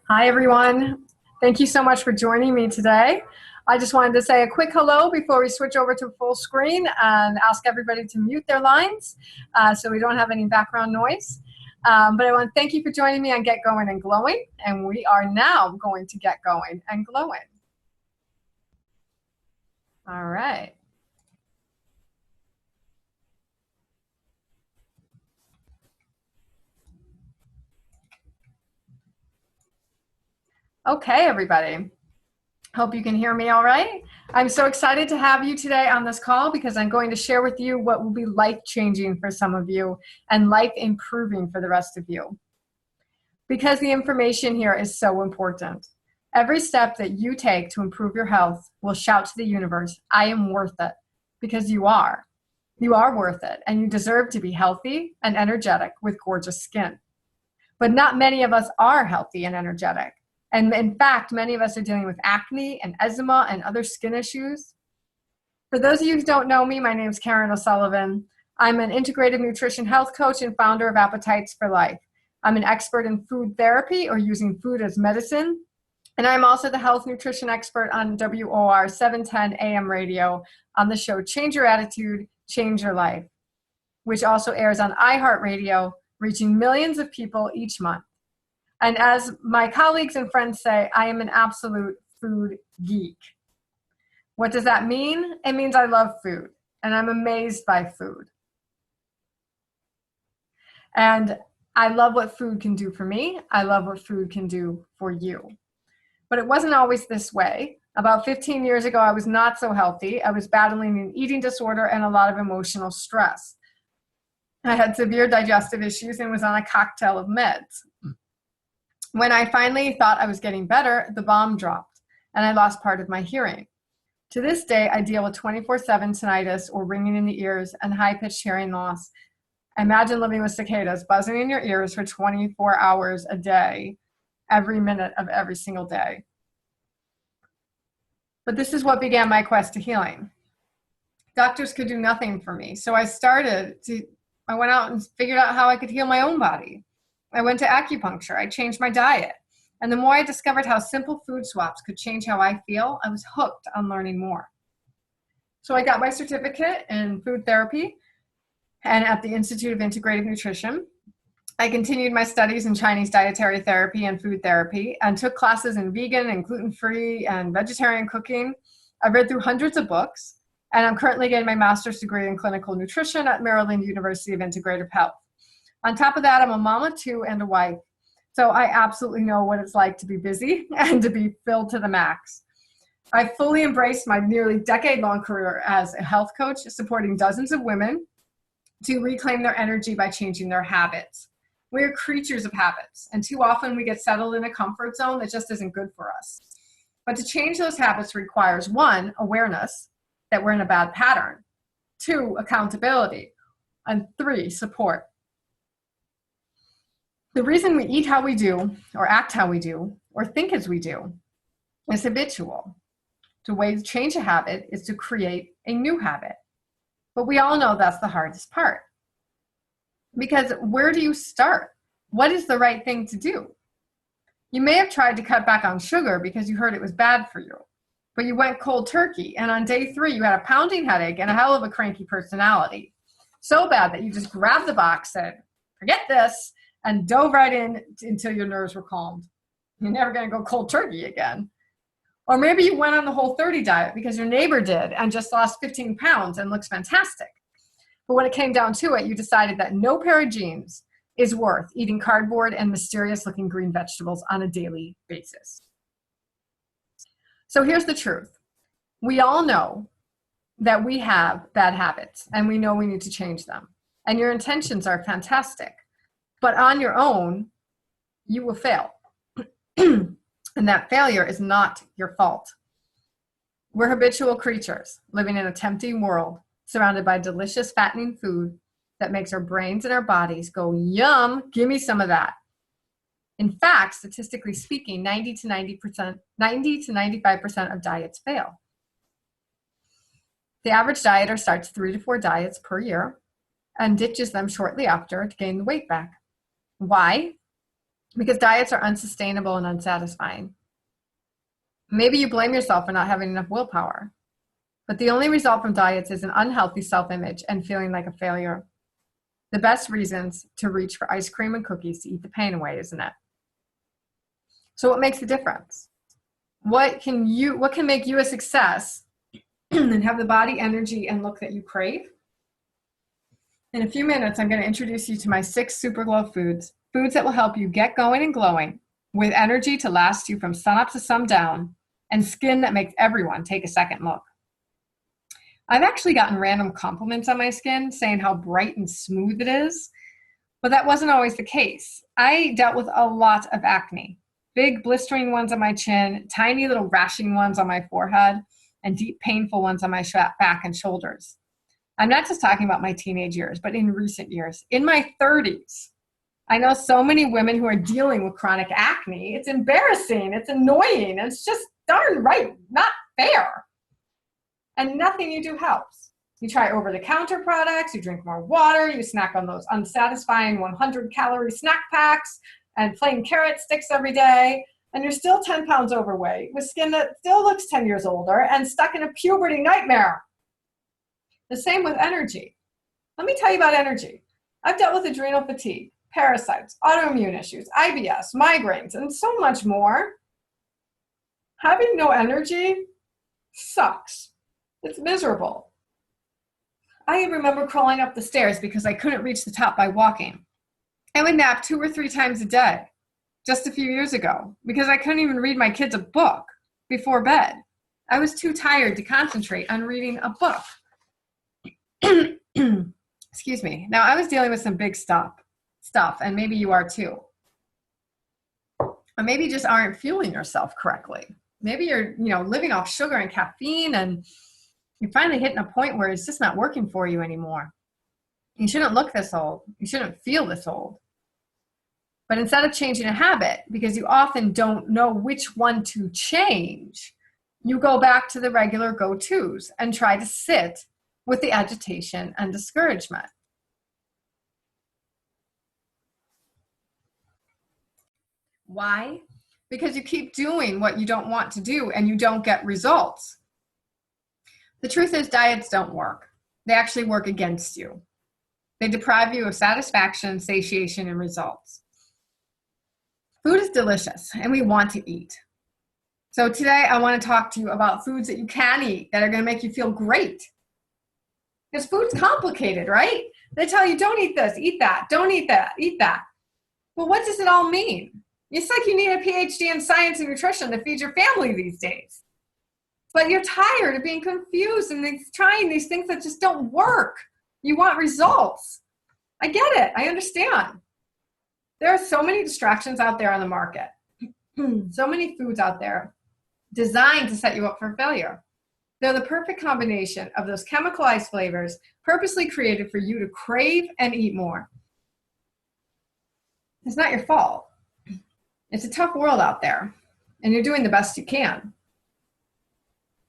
Hi, everyone. Thank you so much for joining me today. I just wanted to say a quick hello before we switch over to full screen and ask everybody to mute their lines so we don't have any background noise. But I want to thank you for joining me on Get Going and Glowing, and we are now going to get going and glowing. All right. Okay, everybody. Hope you can hear me all right. I'm so excited to have you today on this call because I'm going to share with you what will be life-changing for some of you and life-improving for the rest of you. Because the information here is so important. Every step that you take to improve your health will shout to the universe, I am worth it, because you are. You are worth it, and you deserve to be healthy and energetic with gorgeous skin. But not many of us are healthy and energetic. And in fact, many of us are dealing with acne and eczema and other skin issues. For those of you who don't know me, my name is Caryn O'Sullivan. I'm an integrative nutrition health coach and founder of Appetites for Life. I'm an expert in food therapy, or using food as medicine. And I'm also the health nutrition expert on WOR 710 AM radio on the show Change Your Attitude, Change Your Life, which also airs on iHeartRadio, reaching millions of people each month. And as my colleagues and friends say, I am an absolute food geek. What does that mean? It means I love food, and I'm amazed by food. And I love what food can do for me. I love what food can do for you. But it wasn't always this way. About 15 years ago, I was not so healthy. I was battling an eating disorder and a lot of emotional stress. I had severe digestive issues and was on a cocktail of meds. When I finally thought I was getting better, the bomb dropped, and I lost part of my hearing. To this day, I deal with 24/7 tinnitus, or ringing in the ears, and high-pitched hearing loss. Imagine living with cicadas buzzing in your ears for 24 hours a day, every minute of every single day. But this is what began my quest to healing. Doctors could do nothing for me, so I went out and figured out how I could heal my own body. I went to acupuncture. I changed my diet. And the more I discovered how simple food swaps could change how I feel, I was hooked on learning more. So I got my certificate in food therapy and at the Institute of Integrative Nutrition. I continued my studies in Chinese dietary therapy and food therapy and took classes in vegan and gluten-free and vegetarian cooking. I've read through hundreds of books, and I'm currently getting my master's degree in clinical nutrition at Maryland University of Integrative Health. On top of that, I'm a mama too and a wife. So I absolutely know what it's like to be busy and to be filled to the max. I fully embraced my nearly decade-long career as a health coach, supporting dozens of women to reclaim their energy by changing their habits. We are creatures of habits, and too often we get settled in a comfort zone that just isn't good for us. But to change those habits requires, 1, awareness that we're in a bad pattern, 2, accountability, and 3, support. The reason we eat how we do, or act how we do, or think as we do, is habitual. The way to change a habit is to create a new habit. But we all know that's the hardest part. Because where do you start? What is the right thing to do? You may have tried to cut back on sugar because you heard it was bad for you, but you went cold turkey, and on day 3 you had a pounding headache and a hell of a cranky personality. So bad that you just grabbed the box, said, forget this, and dove right in until your nerves were calmed. You're never going to go cold turkey again. Or maybe you went on the Whole30 diet because your neighbor did and just lost 15 pounds and looks fantastic. But when it came down to it, you decided that no pair of jeans is worth eating cardboard and mysterious-looking green vegetables on a daily basis. So here's the truth. We all know that we have bad habits, and we know we need to change them. And your intentions are fantastic. But on your own, you will fail. And that failure is not your fault. We're habitual creatures living in a tempting world, surrounded by delicious, fattening food that makes our brains and our bodies go, yum, give me some of that. In fact, statistically speaking, 90 to 95% of diets fail. The average dieter starts 3 to 4 diets per year and ditches them shortly after to gain the weight back. Why? because diets are unsustainable and unsatisfying. Maybe you blame yourself for not having enough willpower, but the only result from diets is an unhealthy self-image and feeling like a failure. The best reasons to reach for ice cream and cookies to eat the pain away, isn't it? So what makes the difference? What can make you a success and have the body, energy, and look that you crave? In a few minutes, I'm going to introduce you to my 6 super glow foods that will help you get going and glowing with energy to last you from sun up to sundown and skin that makes everyone take a second look. I've actually gotten random compliments on my skin saying how bright and smooth it is, but that wasn't always the case. I dealt with a lot of acne, big blistering ones on my chin, tiny little rashing ones on my forehead, and deep painful ones on my back and shoulders. I'm not just talking about my teenage years, but in recent years. In my 30s, I know so many women who are dealing with chronic acne. It's embarrassing, it's annoying, it's just darn right, not fair. And nothing you do helps. You try over-the-counter products, you drink more water, you snack on those unsatisfying 100-calorie snack packs and plain carrot sticks every day, and you're still 10 pounds overweight with skin that still looks 10 years older and stuck in a puberty nightmare. The same with energy. Let me tell you about energy. I've dealt with adrenal fatigue, parasites, autoimmune issues, IBS, migraines, and so much more. Having no energy sucks. It's miserable. I remember crawling up the stairs because I couldn't reach the top by walking. I would nap 2 or 3 times a day just a few years ago because I couldn't even read my kids a book before bed. I was too tired to concentrate on reading a book. Excuse me. Now, I was dealing with some big stuff, and maybe you are too. Or maybe you just aren't fueling yourself correctly. Maybe you're, living off sugar and caffeine, and you're finally hitting a point where it's just not working for you anymore. You shouldn't look this old. You shouldn't feel this old. But instead of changing a habit, because you often don't know which one to change, you go back to the regular go-tos and try to sit with the agitation and discouragement. Why? Because you keep doing what you don't want to do and you don't get results. The truth is, diets don't work. They actually work against you. They deprive you of satisfaction, satiation, and results. Food is delicious, and we want to eat. So today, I want to talk to you about foods that you can eat that are going to make you feel great. Because food's complicated, right? They tell you, don't eat this, eat that, don't eat that, eat that. Well, what does it all mean? It's like you need a PhD in science and nutrition to feed your family these days. But you're tired of being confused and trying these things that just don't work. You want results. I get it. I understand. There are so many distractions out there on the market. So many foods out there designed to set you up for failure. They're the perfect combination of those chemicalized flavors purposely created for you to crave and eat more. It's not your fault. It's a tough world out there, and you're doing the best you can.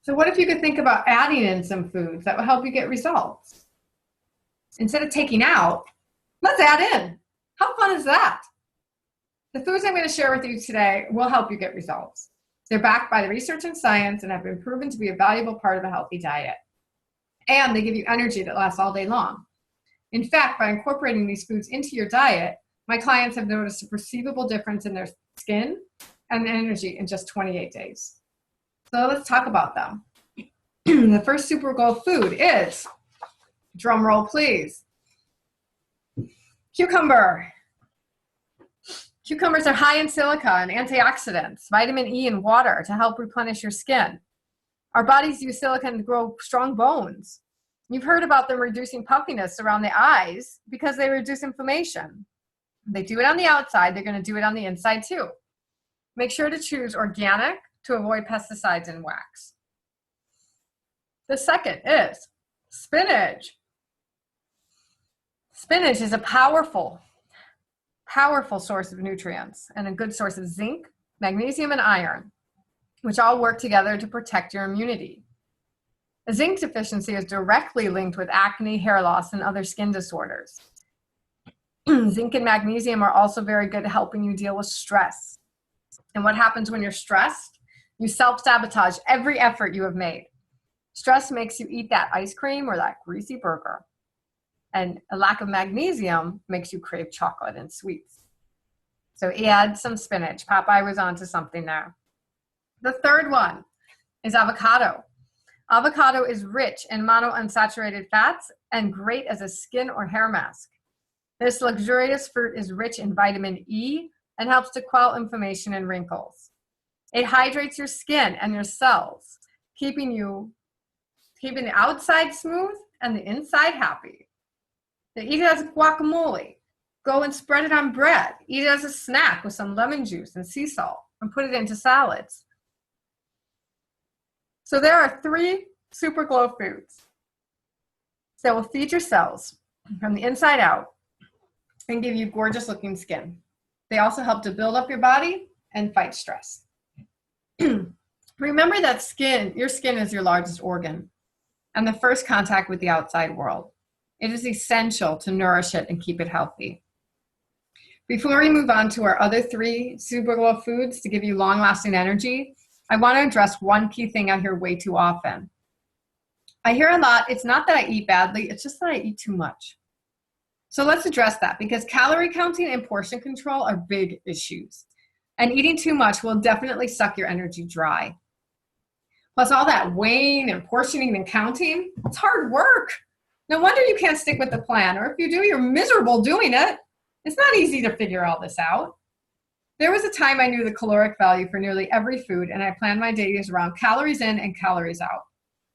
So what if you could think about adding in some foods that will help you get results? Instead of taking out, let's add in. How fun is that? The foods I'm going to share with you today will help you get results. They're backed by the research and science and have been proven to be a valuable part of a healthy diet. And they give you energy that lasts all day long. In fact, by incorporating these foods into your diet, my clients have noticed a perceivable difference in their skin and energy in just 28 days. So let's talk about them. The first super gold food is, drum roll please, cucumber. Cucumbers are high in silica and antioxidants, vitamin E, and water to help replenish your skin. Our bodies use silicon to grow strong bones. You've heard about them reducing puffiness around the eyes because they reduce inflammation. They do it on the outside, they're going to do it on the inside too. Make sure to choose organic to avoid pesticides and wax. The second is spinach. Spinach is a powerful source of nutrients and a good source of zinc, magnesium, and iron, which all work together to protect your immunity. A zinc deficiency is directly linked with acne, hair loss, and other skin disorders. Zinc and magnesium are also very good at helping you deal with stress. And what happens when you're stressed? You self-sabotage every effort you have made. Stress makes you eat that ice cream or that greasy burger. And a lack of magnesium makes you crave chocolate and sweets. So add some spinach. Popeye was onto something there. The third one is avocado. Avocado is rich in monounsaturated fats and great as a skin or hair mask. This luxurious fruit is rich in vitamin E and helps to quell inflammation and wrinkles. It hydrates your skin and your cells, keeping the outside smooth and the inside happy. They eat it as guacamole. Go and spread it on bread. Eat it as a snack with some lemon juice and sea salt and put it into salads. So there are 3 super glow foods that will feed your cells from the inside out and give you gorgeous looking skin. They also help to build up your body and fight stress. Remember that your skin is your largest organ and the first contact with the outside world. It is essential to nourish it and keep it healthy. Before we move on to our other 3 super glow foods to give you long-lasting energy, I want to address one key thing I hear way too often. I hear a lot, it's not that I eat badly, it's just that I eat too much. So let's address that, because calorie counting and portion control are big issues. And eating too much will definitely suck your energy dry. Plus all that weighing and portioning and counting, it's hard work. No wonder you can't stick with the plan, or if you do, you're miserable doing it. It's not easy to figure all this out. There was a time I knew the caloric value for nearly every food, and I planned my days around calories in and calories out.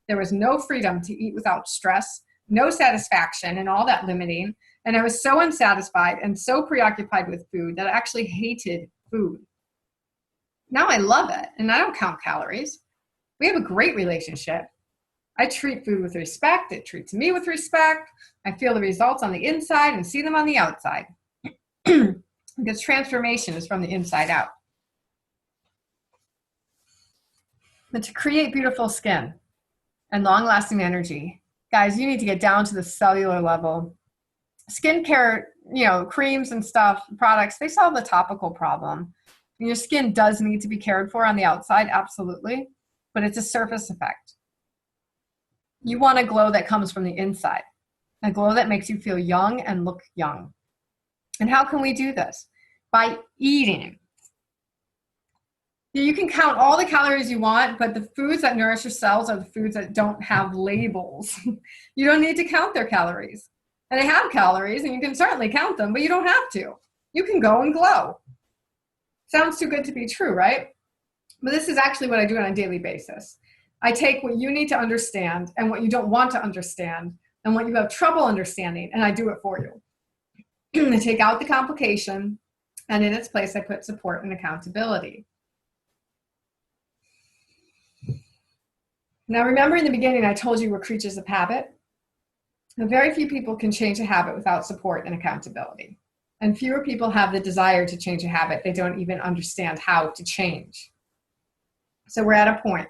There was no freedom to eat without stress, no satisfaction, and all that limiting. And I was so unsatisfied and so preoccupied with food that I actually hated food. Now I love it, and I don't count calories. We have a great relationship. I treat food with respect. It treats me with respect. I feel the results on the inside and see them on the outside. Because transformation is from the inside out. But to create beautiful skin and long-lasting energy, guys, you need to get down to the cellular level. Skincare, creams and stuff, products, they solve the topical problem. And your skin does need to be cared for on the outside, absolutely, but it's a surface effect. You want a glow that comes from the inside, a glow that makes you feel young and look young. And how can we do this? By eating. You can count all the calories you want, but the foods that nourish your cells are the foods that don't have labels. You don't need to count their calories. And they have calories, and you can certainly count them, but you don't have to. You can go and glow. Sounds too good to be true, right? But this is actually what I do on a daily basis. I take what you need to understand and what you don't want to understand and what you have trouble understanding, and I do it for you. I take out the complication, and in its place, I put support and accountability. Now, remember in the beginning, I told you we're creatures of habit. Very few people can change a habit without support and accountability. And fewer people have the desire to change a habit. They don't even understand how to change. So we're at a point.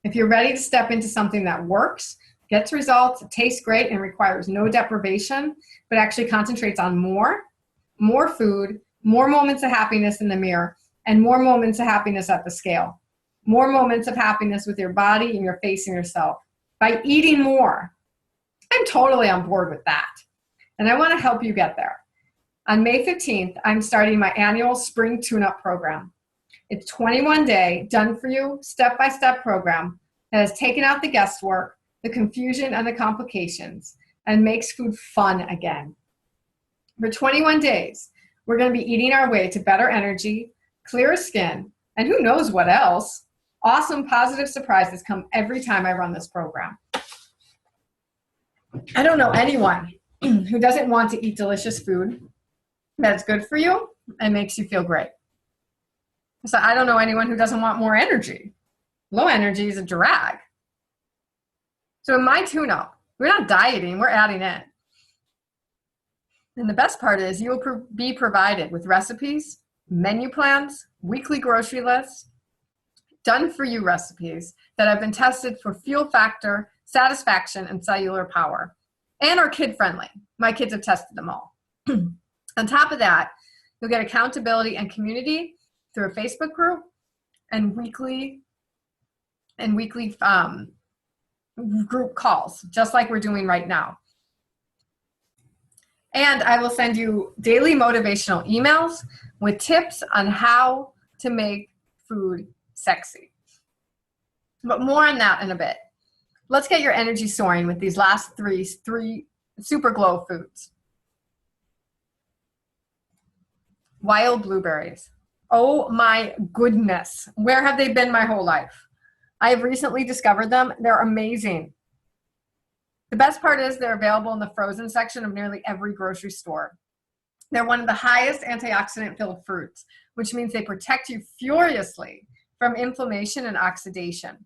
If you're ready to step into something that works, gets results, tastes great, and requires no deprivation, but actually concentrates on more food, more moments of happiness in the mirror, and more moments of happiness at the scale. More moments of happiness with your body and your face and yourself by eating more. I'm totally on board with that. And I want to help you get there. On May 15th, I'm starting my annual Spring Tune-Up program. It's 21-day, done-for-you, step-by-step program that has taken out the guesswork, the confusion, and the complications, and makes food fun again. For 21 days, we're going to be eating our way to better energy, clearer skin, and who knows what else. Awesome, positive surprises come every time I run this program. I don't know anyone who doesn't want to eat delicious food that's good for you and makes you feel great. So I don't know anyone who doesn't want more energy. Low energy is a drag. So in my tune-up, we're not dieting, we're adding in. And the best part is you will be provided with recipes, menu plans, weekly grocery lists, done-for-you recipes that have been tested for fuel factor, satisfaction, and cellular power, and are kid-friendly. My kids have tested them all. On top of that, you'll get accountability and community through a Facebook group and weekly group calls, just like we're doing right now. And I will send you daily motivational emails with tips on how to make food sexy. But more on that in a bit. Let's get your energy soaring with these last three super glow foods. Wild blueberries. Oh my goodness. Where have they been my whole life? I have recently discovered them. They're amazing. The best part is they're available in the frozen section of nearly every grocery store. They're one of the highest antioxidant-filled fruits, which means they protect you furiously from inflammation and oxidation.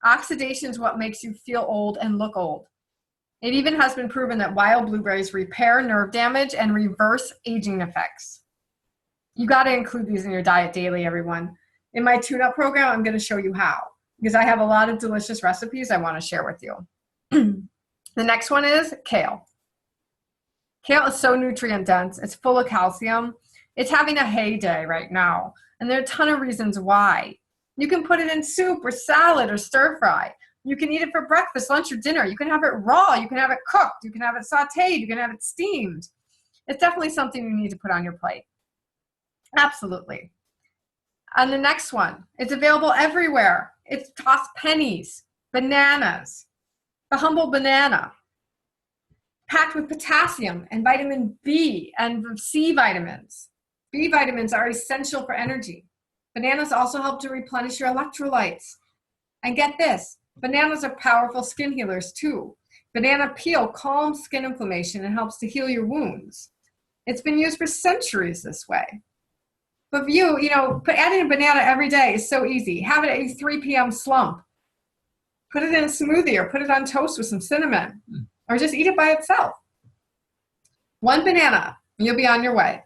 Oxidation is what makes you feel old and look old. It even has been proven that wild blueberries repair nerve damage and reverse aging effects. You got to include these in your diet daily, everyone. In my tune-up program, I'm going to show you how, because I have a lot of delicious recipes I want to share with you. The next one is kale. Kale is so nutrient dense. It's full of calcium. It's having a heyday right now, and there are a ton of reasons why. You can put it in soup or salad or stir fry. You can eat it for breakfast, lunch, or dinner. You can have it raw. You can have it cooked. You can have it sauteed. You can have it steamed. It's definitely something you need to put on your plate. Absolutely. And the next one, it's available everywhere. It costs pennies. Bananas. The humble banana. Packed with potassium and vitamin B and C vitamins. B vitamins are essential for energy. Bananas also help to replenish your electrolytes. And get this, bananas are powerful skin healers too. Banana peel calms skin inflammation and helps to heal your wounds. It's been used for centuries this way. But adding a banana every day is so easy. Have it at a 3 p.m. slump. Put it in a smoothie or put it on toast with some cinnamon. Or just eat it by itself. One banana, and you'll be on your way.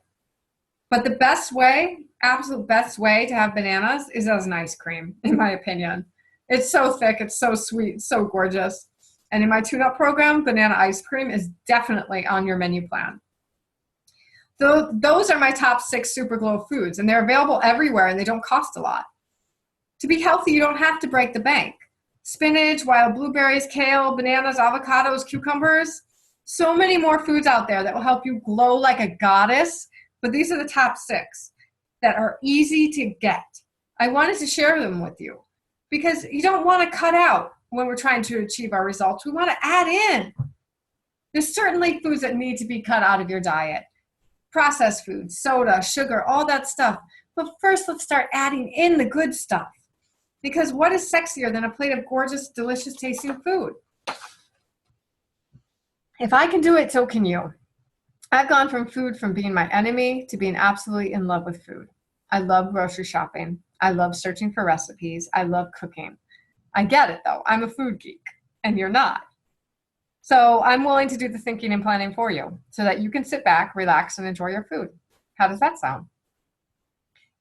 But the best way, absolute best way to have bananas is as an ice cream, in my opinion. It's so thick, it's so sweet, it's so gorgeous. And in my tune-up program, banana ice cream is definitely on your menu plan. So those are my top 6 super glow foods, and they're available everywhere, and they don't cost a lot. To be healthy, you don't have to break the bank. Spinach, wild blueberries, kale, bananas, avocados, cucumbers. So many more foods out there that will help you glow like a goddess. But these are the top 6 that are easy to get. I wanted to share them with you because you don't want to cut out when we're trying to achieve our results. We want to add in. There's certainly foods that need to be cut out of your diet. Processed foods, soda, sugar, all that stuff. But first, let's start adding in the good stuff. Because what is sexier than a plate of gorgeous, delicious tasting food? If I can do it, so can you. I've gone from being my enemy to being absolutely in love with food. I love grocery shopping. I love searching for recipes. I love cooking. I get it though. I'm a food geek and you're not. So I'm willing to do the thinking and planning for you so that you can sit back, relax, and enjoy your food. How does that sound?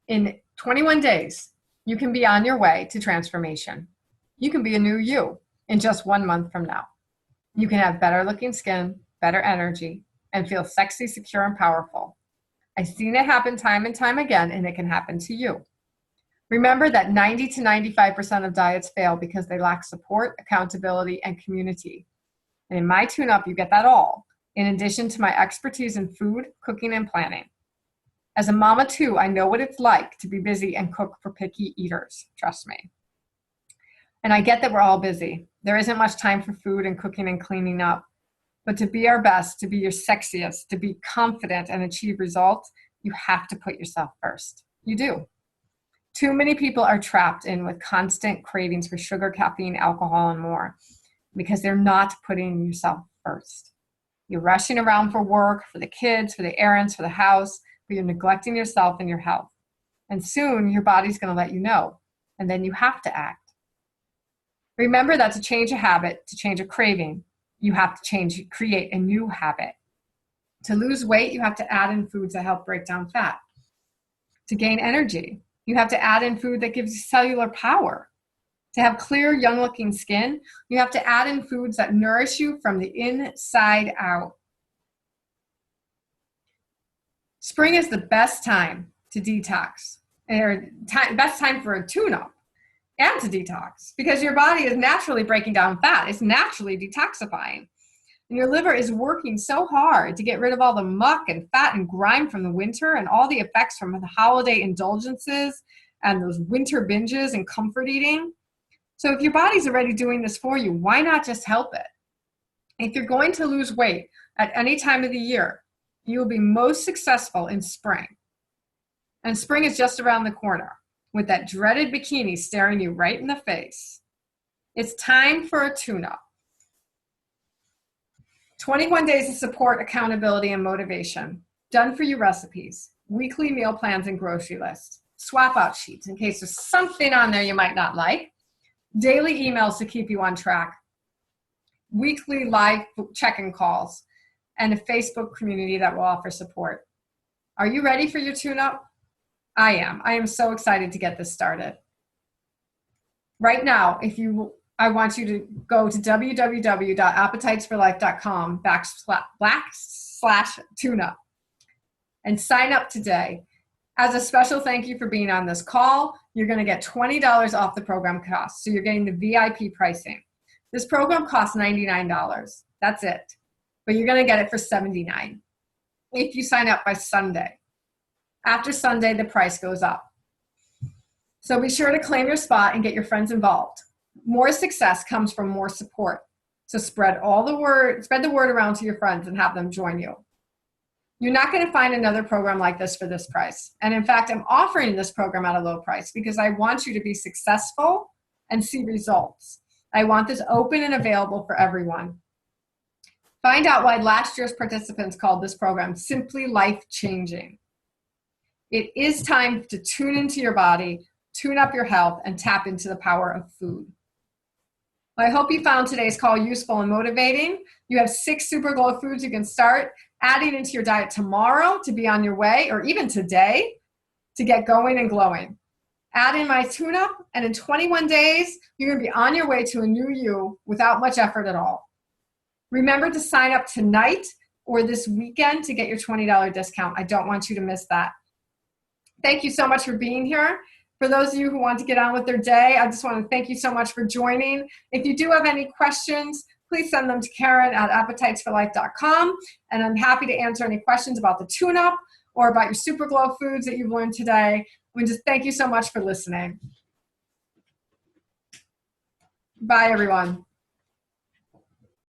In 21 days, you can be on your way to transformation. You can be a new you in just 1 month from now. You can have better looking skin, better energy, and feel sexy, secure, and powerful. I've seen it happen time and time again, and it can happen to you. Remember that 90 to 95% of diets fail because they lack support, accountability, and community. And in my tune-up, you get that all, in addition to my expertise in food, cooking, and planning. As a mama too, I know what it's like to be busy and cook for picky eaters, trust me. And I get that we're all busy. There isn't much time for food and cooking and cleaning up. But to be our best, to be your sexiest, to be confident and achieve results, you have to put yourself first. You do. Too many people are trapped in with constant cravings for sugar, caffeine, alcohol, and more because they're not putting yourself first. You're rushing around for work, for the kids, for the errands, for the house, but you're neglecting yourself and your health. And soon your body's going to let you know, and then you have to act. Remember that to change a habit, to change a craving, you have to create a new habit. To lose weight, you have to add in foods that help break down fat. To gain energy, you have to add in food that gives you cellular power. To have clear, young-looking skin, you have to add in foods that nourish you from the inside out. Spring is the best time to detox, or best time for a tune-up and to detox, because your body is naturally breaking down fat. It's naturally detoxifying. And your liver is working so hard to get rid of all the muck and fat and grime from the winter and all the effects from the holiday indulgences and those winter binges and comfort eating. So if your body's already doing this for you, why not just help it? If you're going to lose weight at any time of the year, you will be most successful in spring. And spring is just around the corner with that dreaded bikini staring you right in the face. It's time for a tune-up. 21 days of support, accountability, and motivation. Done for you recipes, weekly meal plans and grocery lists, swap out sheets in case there's something on there you might not like, daily emails to keep you on track, weekly live check-in calls, and a Facebook community that will offer support. Are you ready for your tune-up? I am. I am so excited to get this started. Right now, I want you to go to www.appetitesforlife.com/tune-up and sign up today. As a special thank you for being on this call, you're going to get $20 off the program cost. So you're getting the VIP pricing. This program costs $99. That's it. But you're going to get it for $79 if you sign up by Sunday. After Sunday, the price goes up. So be sure to claim your spot and get your friends involved. More success comes from more support. So spread the word around to your friends and have them join you. You're not going to find another program like this for this price. And in fact, I'm offering this program at a low price because I want you to be successful and see results. I want this open and available for everyone. Find out why last year's participants called this program Simply Life-Changing. It is time to tune into your body, tune up your health, and tap into the power of food. Well, I hope you found today's call useful and motivating. You have 6 Super Glow foods you can start adding into your diet tomorrow to be on your way, or even today to get going and glowing. Add in my tune-up, and in 21 days, you're going to be on your way to a new you without much effort at all. Remember to sign up tonight or this weekend to get your $20 discount. I don't want you to miss that. Thank you so much for being here. For those of you who want to get on with their day, I just want to thank you so much for joining. If you do have any questions, please send them to Caryn at appetitesforlife.com, and I'm happy to answer any questions about the tune-up or about your Super Glow foods that you've learned today. And just thank you so much for listening. Bye, everyone.